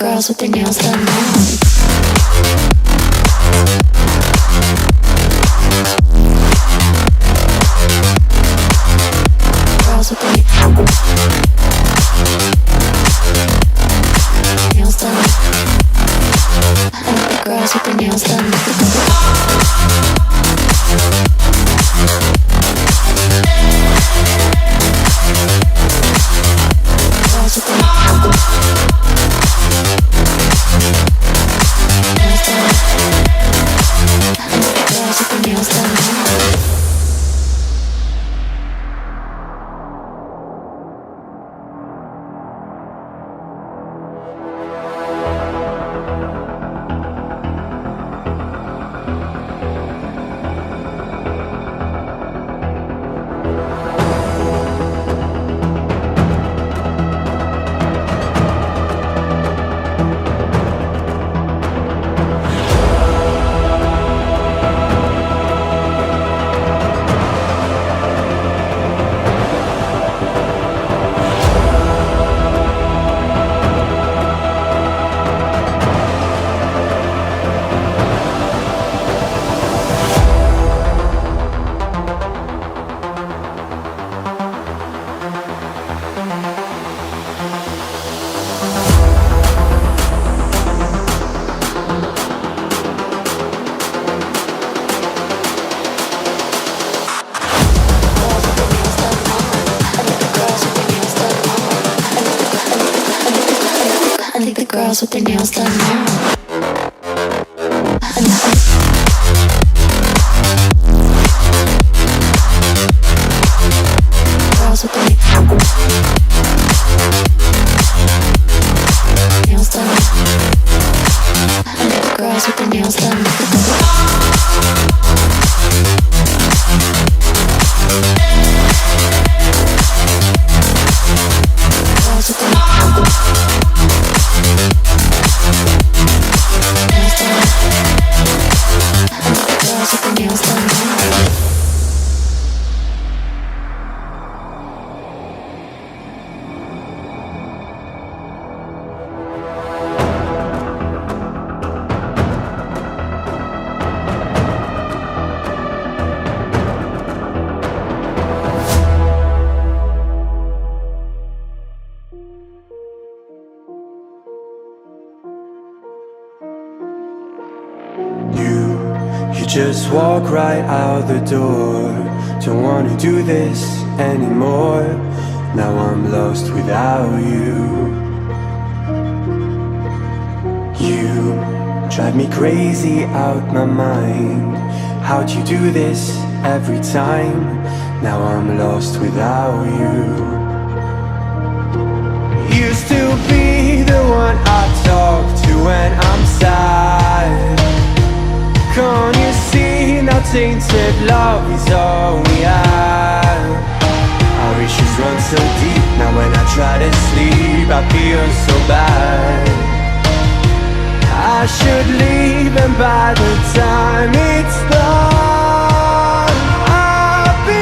girls with their nails done now. Girls with their nails done. I like the girls with their nails done. Girls with their nails done. Girls with their nails done now. Girls with their nails done. I like the girls with their nails done. Girls with their nails done. You just walk right out the door. Don't wanna do this anymore. Now I'm lost without you. You drive me crazy out my mind. How'd you do this every time? Now I'm lost without you. Used to be the one I talk to when I'm sad. Can't you see now tainted love is all we have? Our issues run so deep, now when I try to sleep I feel so bad. I should leave and by the time it's done I'll be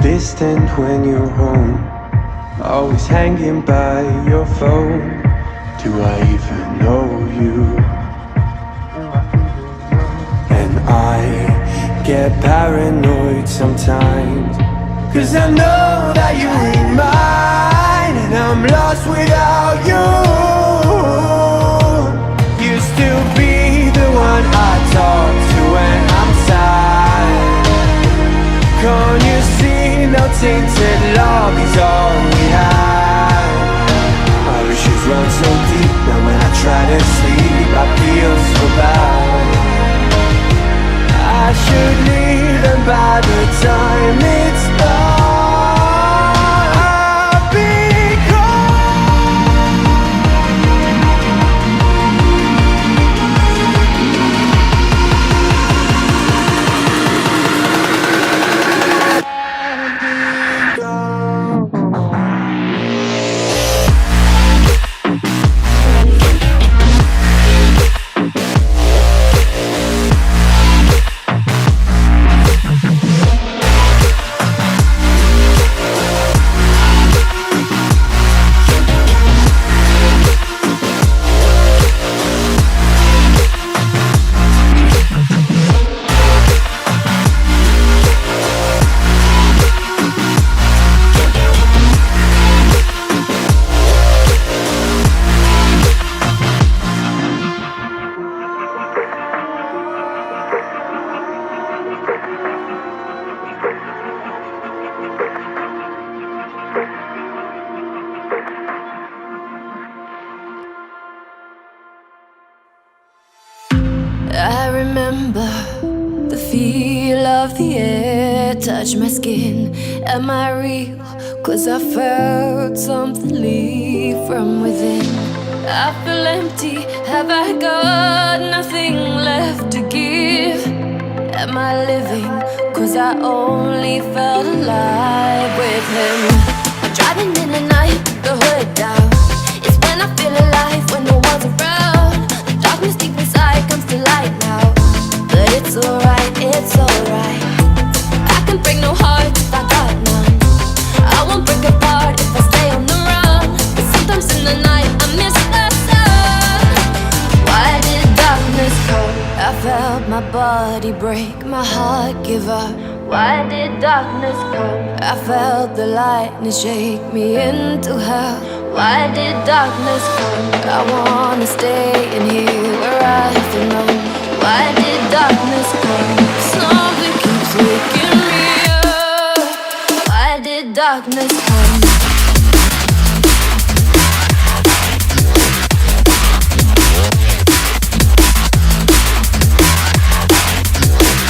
distant when you're home, always hanging by your phone. Do I even know you? And I get paranoid sometimes, 'cause I know that you remind and I'm lost without you. Used to be the one I talk to when I'm sad. Can't you see now tainted love is all we have? Our issues run so deep, now when I try to sleep I feel so bad. I should leave and by the time it's done I'll be I remember the feel of the air touch my skin. Am I real? 'Cause I felt something leave from within. I feel empty, have I got nothing left to give? Am I living? 'Cause I only felt alive with him. I'm driving in the night, the hood down. It's when I feel alive, when no one's around. The darkness deep inside comes to light now. But it's alright, it's alright. I can break no heart if I got none. I won't break apart if I stay on the run. But sometimes in the night I miss the sun. Why did darkness come? I felt my body break, my heart give up. Why did darkness come? I felt the lightning shake me into hell. Why did darkness come? I wanna stay in here where I belong. Why did darkness come? Something keeps waking me up. Why did darkness come?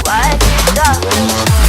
Why did darkness come?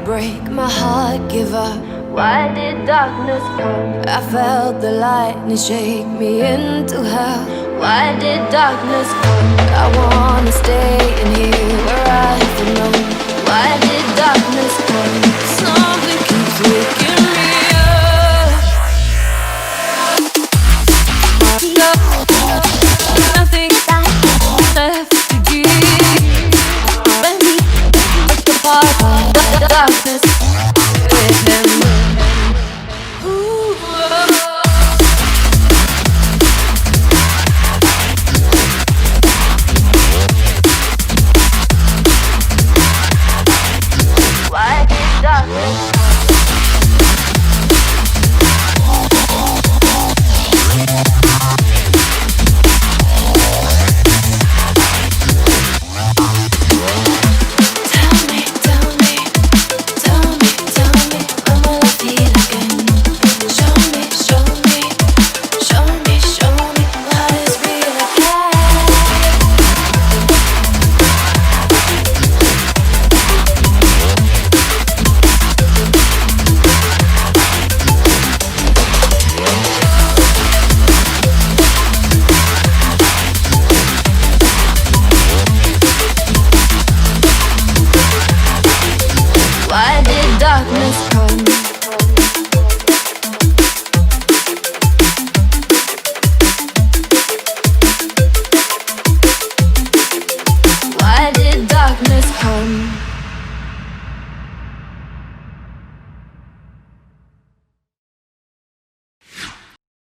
Break, my heart give up. Why did darkness come? I felt the lightning shake me into hell. Why did darkness come? I wanna stay in here where I belong. Why did darkness come? Something keeps waking me up. Nothing left to give. When we break apart, the darkness with him. Why did darkness Tell me, darkness come.